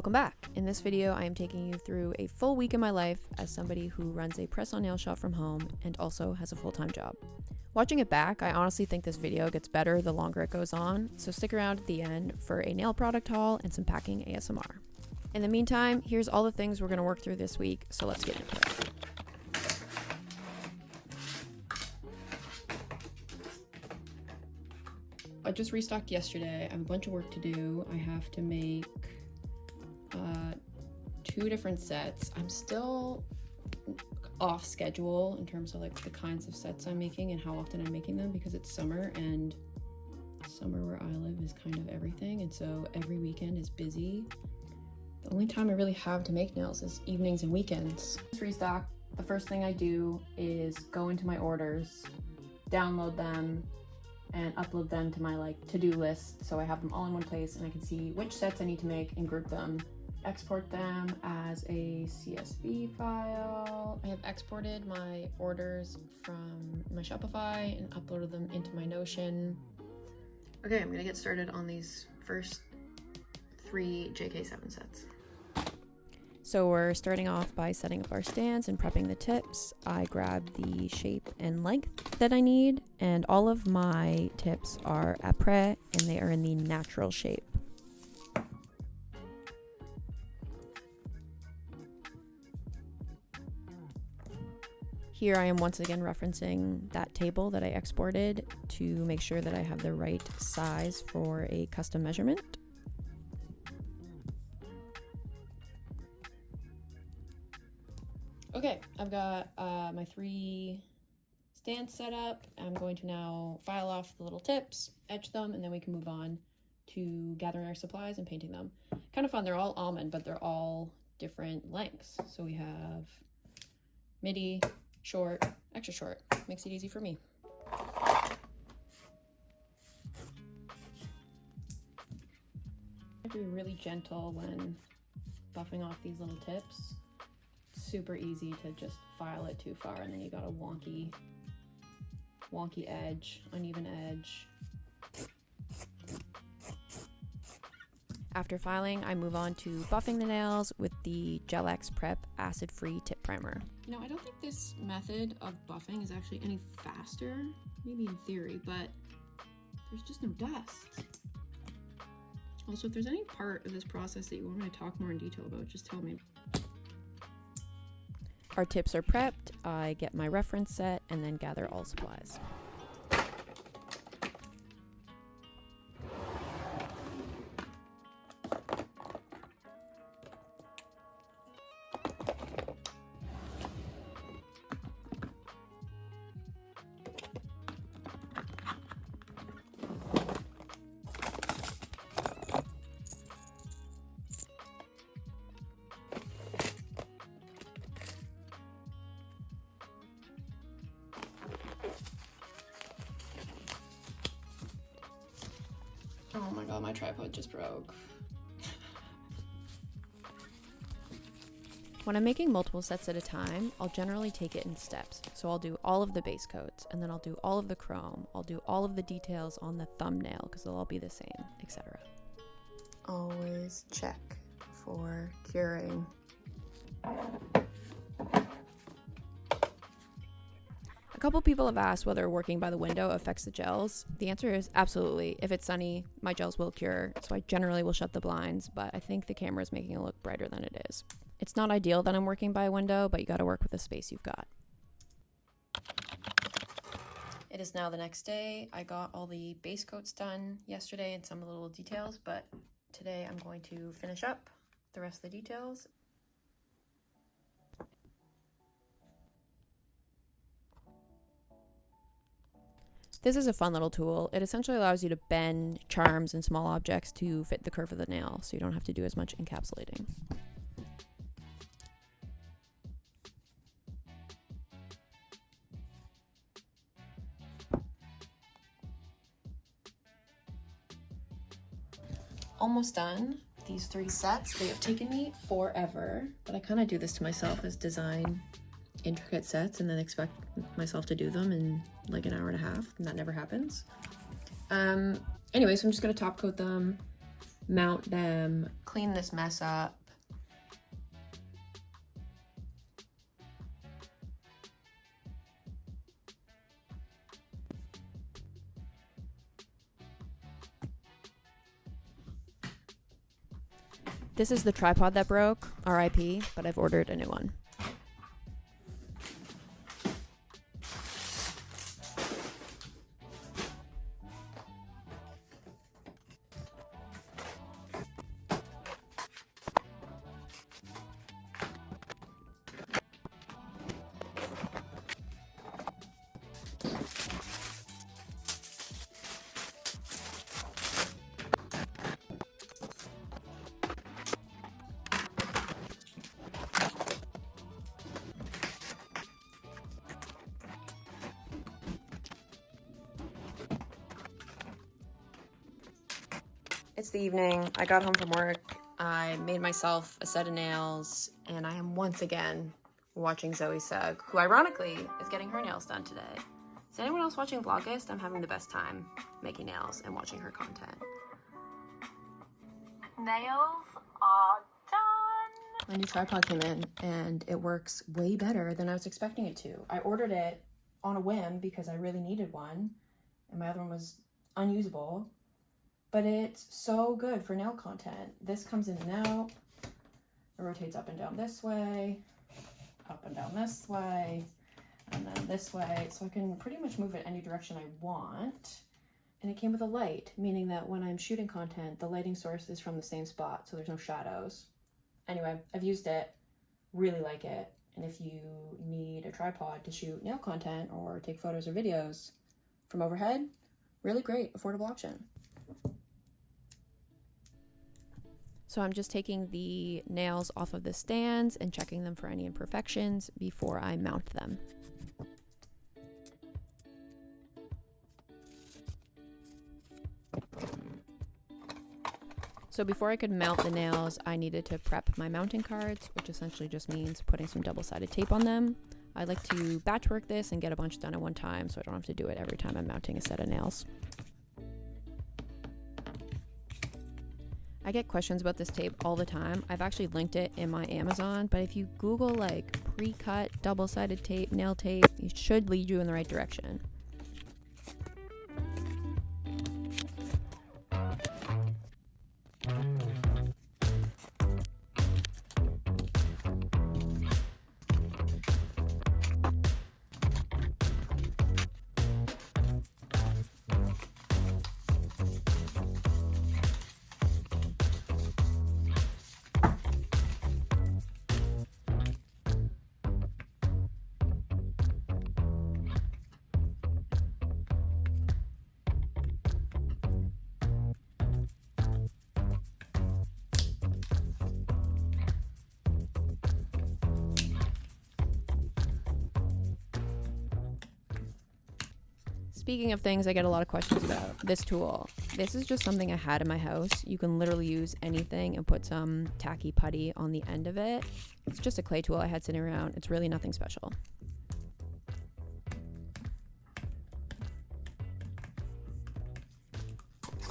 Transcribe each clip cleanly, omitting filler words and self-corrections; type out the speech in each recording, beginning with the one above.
Welcome back. In this video, I am taking you through a full week in my life as somebody who runs a press-on nail shop from home and also has a full-time job. Watching it back, I honestly think this video gets better the longer it goes on, so stick around at the end for a nail product haul and some packing ASMR. In the meantime, here's all the things we're going to work through this week, so let's get into it. I just restocked yesterday. I have a bunch of work to do. I have to make 2 different sets. I'm still off schedule in terms of like the kinds of sets I'm making and how often I'm making them because it's summer, and summer where I live is kind of everything, and so every weekend is busy. The only time I really have to make nails is evenings and weekends. This restock, the first thing I do is go into my orders, download them, and upload them to my to-do list, so I have them all in one place and I can see which sets I need to make and group them. Export them as a CSV file. I have exported my orders from my Shopify and uploaded them into my Notion. Okay, I'm gonna get started on these first 3 JK7 sets. So we're starting off by setting up our stands and prepping the tips. I grabbed the shape and length that I need, and all of my tips are après and they are in the natural shape. Here I am once again referencing that table that I exported to make sure that I have the right size for a custom measurement. Okay, I've got my 3 stands set up. I'm going to now file off the little tips, etch them, and then we can move on to gathering our supplies and painting them. Kind of fun, they're all almond, but they're all different lengths. So we have midi, short, extra short. Makes it easy for me. I have to be really gentle when buffing off these little tips. Super easy to just file it too far and then you got a wonky edge, uneven edge. After filing, I move on to buffing the nails with the Gel X Prep acid-free tip primer. You know, I don't think this method of buffing is actually any faster, maybe in theory, but there's just no dust. Also, if there's any part of this process that you want me to talk more in detail about, just tell me. Our tips are prepped, I get my reference set, and then gather all supplies. Oh my god, my tripod just broke. When I'm making multiple sets at a time, I'll generally take it in steps. So I'll do all of the base coats, and then I'll do all of the chrome. I'll do all of the details on the thumbnail because they'll all be the same, etc. Always check for curing. A couple people have asked whether working by the window affects the gels. The answer is absolutely. If it's sunny, my gels will cure, so I generally will shut the blinds, but I think the camera is making it look brighter than it is. It's not ideal that I'm working by a window, but you gotta work with the space you've got. It is now the next day. I got all the base coats done yesterday and some of the little details, but today I'm going to finish up the rest of the details. This is a fun little tool. It essentially allows you to bend charms and small objects to fit the curve of the nail, so you don't have to do as much encapsulating. Almost done. These 3 sets, they have taken me forever, but I kind of do this to myself, is design intricate sets and then expect myself to do them in like an hour and a half, and that never happens. Anyway, so I'm just gonna top coat them mount them, clean this mess up. This is the tripod that broke, RIP, but I've ordered a new one. It's the evening. I got home from work. I made myself a set of nails, and I am once again watching Zoe Sugg, who ironically is getting her nails done today. Is anyone else watching Vlogust? I'm having the best time making nails and watching her content. Nails are done. My new tripod came in, and it works way better than I was expecting it to. I ordered it on a whim because I really needed one, and my other one was unusable. But it's so good for nail content. This comes in and out. It rotates up and down this way, up and down this way, and then this way. So I can pretty much move it any direction I want. And it came with a light, meaning that when I'm shooting content, the lighting source is from the same spot, so there's no shadows. Anyway, I've used it, really like it. And if you need a tripod to shoot nail content or take photos or videos from overhead, really great, affordable option. So I'm just taking the nails off of the stands and checking them for any imperfections before I mount them. So before I could mount the nails, I needed to prep my mounting cards, which essentially just means putting some double-sided tape on them. I like to batch work this and get a bunch done at one time so I don't have to do it every time I'm mounting a set of nails. I get questions about this tape all the time. I've actually linked it in my Amazon, but if you Google like pre-cut double-sided tape, nail tape, it should lead you in the right direction. Speaking of things I get a lot of questions about, this tool. This is just something I had in my house. You can literally use anything and put some tacky putty on the end of it. It's just a clay tool I had sitting around. It's really nothing special.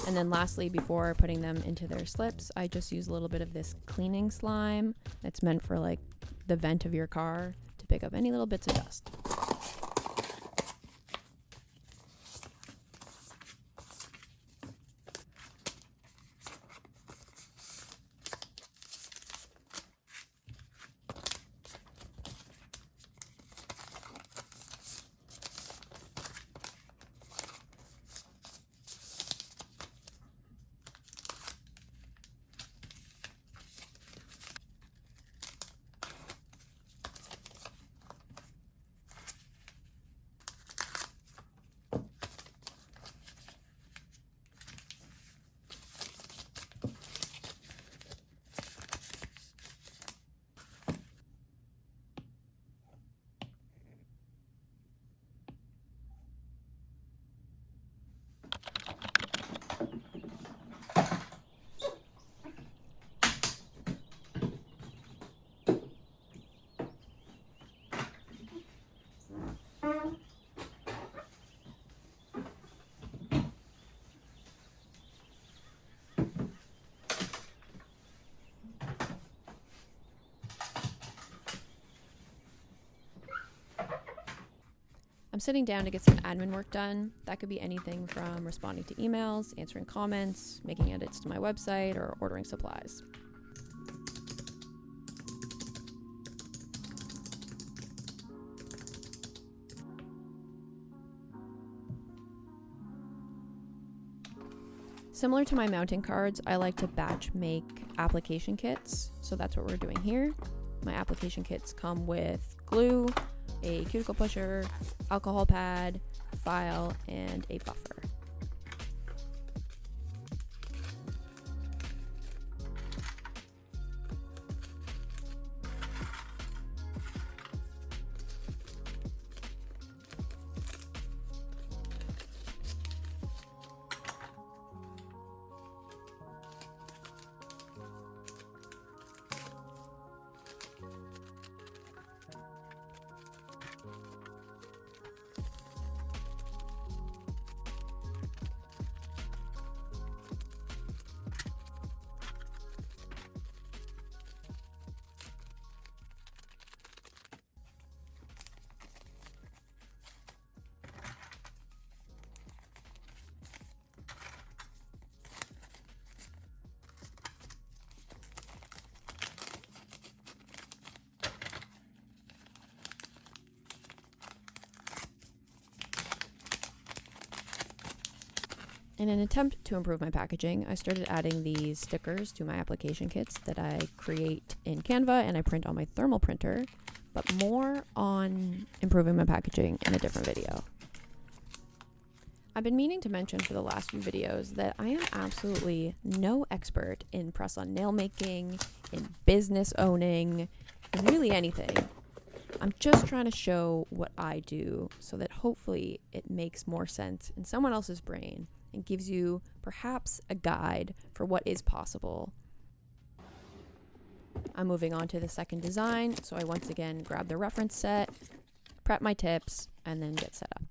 And then lastly, before putting them into their slips, I just use a little bit of this cleaning slime. It's meant for like the vent of your car to pick up any little bits of dust. I'm sitting down to get some admin work done. That could be anything from responding to emails, answering comments, making edits to my website, or ordering supplies. Similar to my mounting cards, I like to batch make application kits, so that's what we're doing here. My application kits come with glue, a cuticle pusher, alcohol pad, file, and a buffer. In an attempt to improve my packaging, I started adding these stickers to my application kits that I create in Canva and I print on my thermal printer, but more on improving my packaging in a different video. I've been meaning to mention for the last few videos that I am absolutely no expert in press-on nail making, in business owning, in really anything. I'm just trying to show what I do so that hopefully it makes more sense in someone else's brain and gives you perhaps a guide for what is possible. I'm moving on to the second design, so I once again grab the reference set, prep my tips, and then get set up.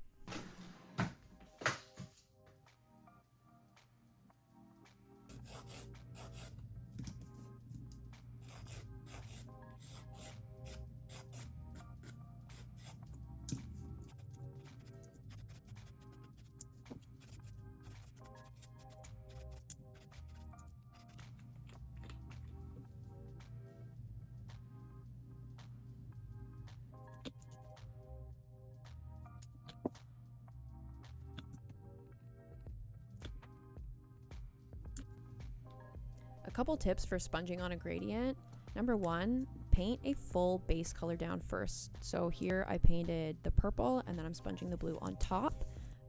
A couple tips for sponging on a gradient. Number one, paint a full base color down first. So here I painted the purple and then I'm sponging the blue on top.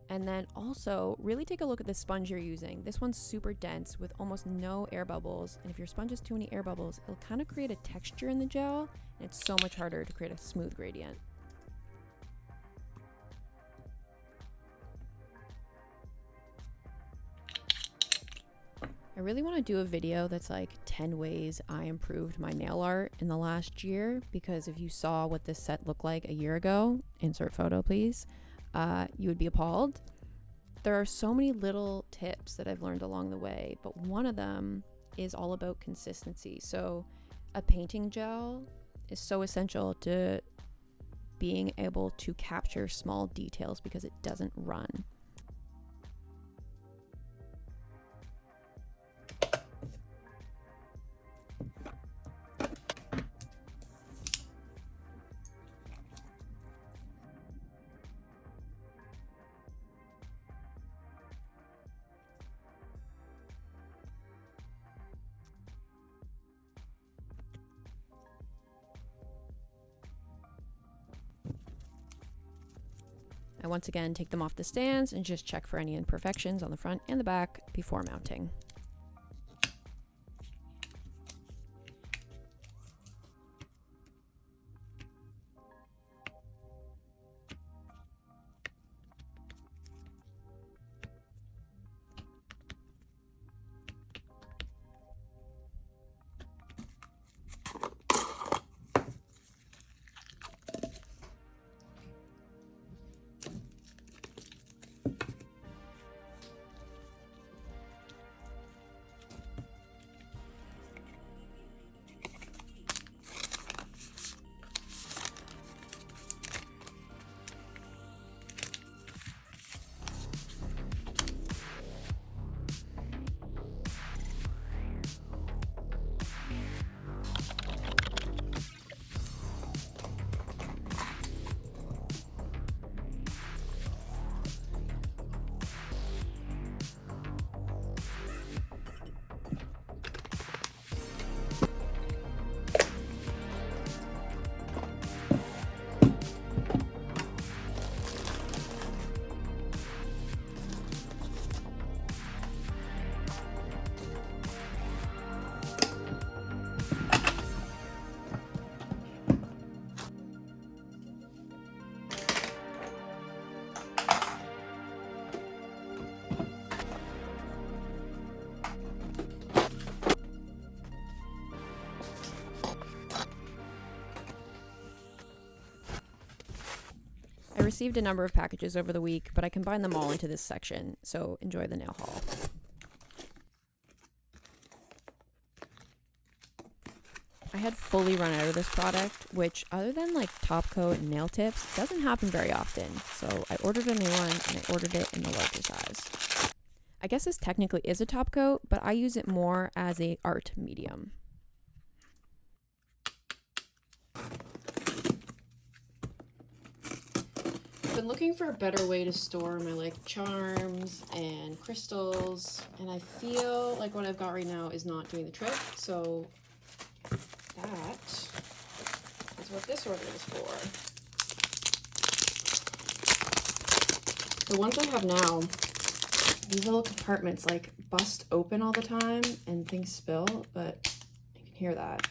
And then also really take a look at the sponge you're using. This one's super dense with almost no air bubbles. And if your sponge has too many air bubbles, it'll kind of create a texture in the gel and it's so much harder to create a smooth gradient. I really want to do a video that's like 10 ways I improved my nail art in the last year, because if you saw what this set looked like a year ago, insert photo please, you would be appalled. There are so many little tips that I've learned along the way, but one of them is all about consistency. So a painting gel is so essential to being able to capture small details because it doesn't run. I once again take them off the stands and just check for any imperfections on the front and the back before mounting. received a number of packages over the week, but I combined them all into this section, so enjoy the nail haul. I had fully run out of this product, which other than like top coat and nail tips, doesn't happen very often. So I ordered a new one and I ordered it in the larger size. I guess this technically is a top coat, but I use it more as a art medium. I've been looking for a better way to store my like charms and crystals, and I feel like what I've got right now is not doing the trick, so that is what this order is for. The ones I have now, these little compartments like bust open all the time and things spill, but you can hear that.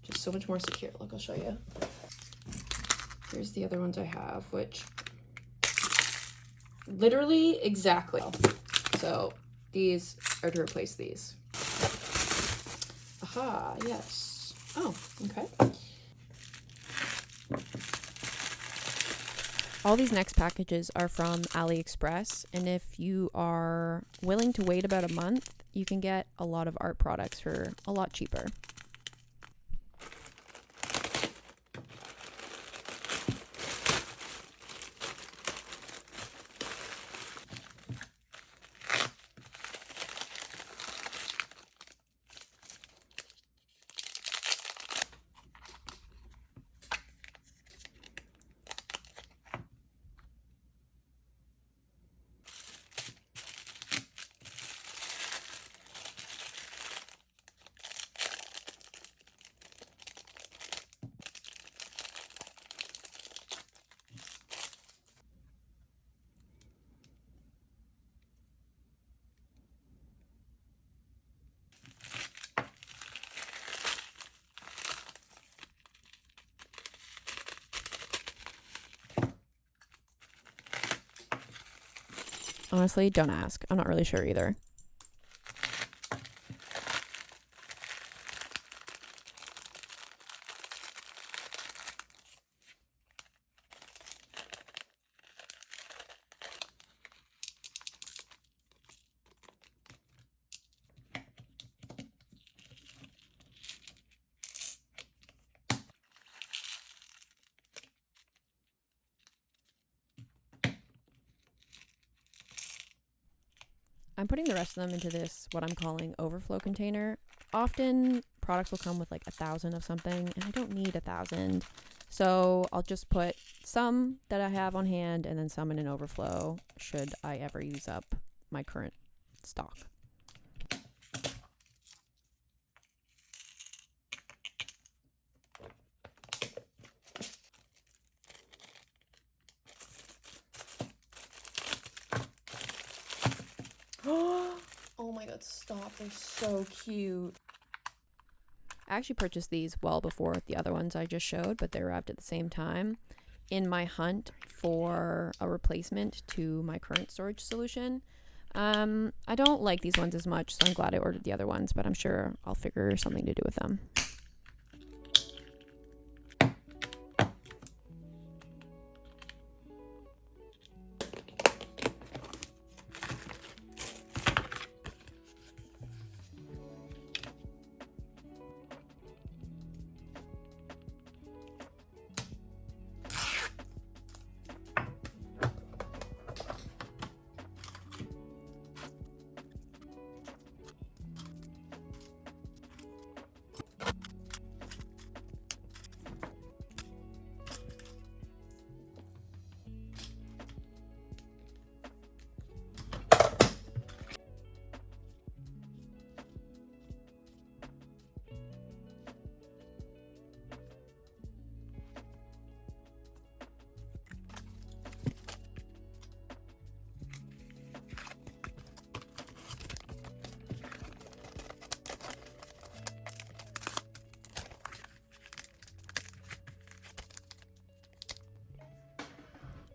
Just so much more secure. Look, I'll show you. Here's the other ones I have, which literally exactly. So these are to replace these. Aha, yes. Oh, okay. All these next packages are from AliExpress, and if you are willing to wait about a month, you can get a lot of art products for a lot cheaper. Honestly, don't ask. I'm not really sure either. I'm putting the rest of them into this, what I'm calling overflow container. Often products will come with like 1,000 of something, and I don't need 1,000. So I'll just put some that I have on hand and then some in an overflow should I ever use up my current stock. Oh my god, stop. They're so cute. I actually purchased these well before the other ones I just showed, but they arrived at the same time in my hunt for a replacement to my current storage solution. I don't like these ones as much, so I'm glad I ordered the other ones, but I'm sure I'll figure something to do with them.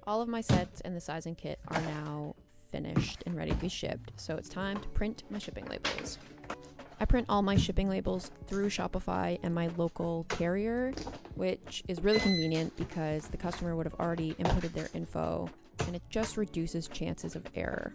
All of my sets and the sizing kit are now finished and ready to be shipped, so it's time to print my shipping labels. I I print all my shipping labels through Shopify and my local carrier, which is really convenient because the customer would have already inputted their info, and it just reduces chances of error.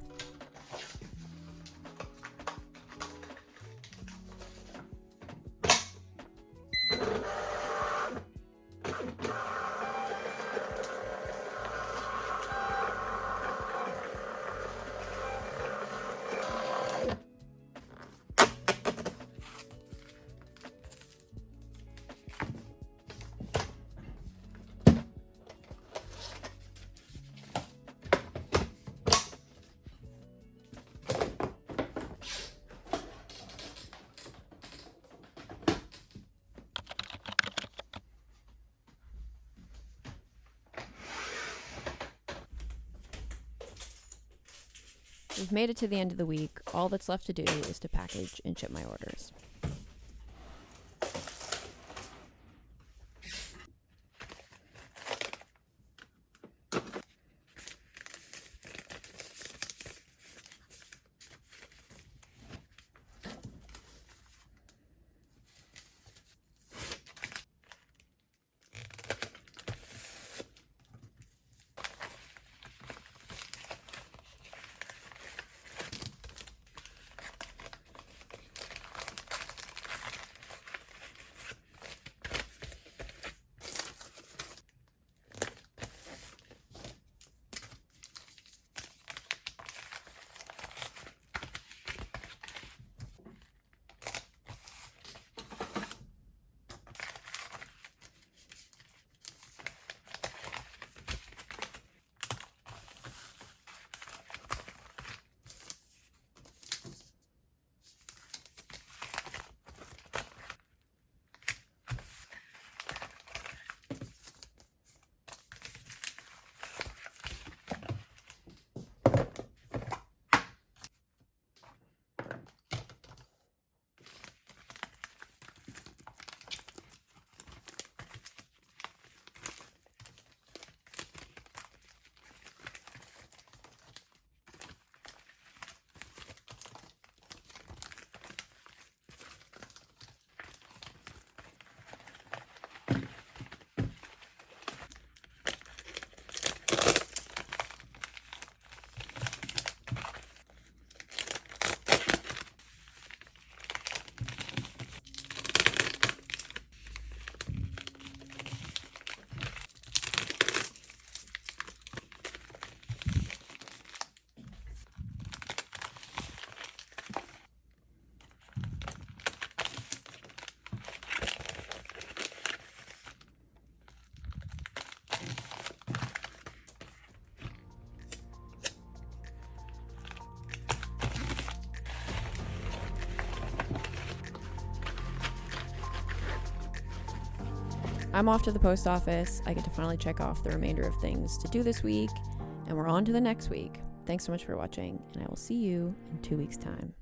We've made it to the end of the week. All that's left to do is to package and ship my orders. I'm off to the post office. I get to finally check off the remainder of things to do this week, and we're on to the next week. Thanks so much for watching, and I will see you in 2 weeks' time.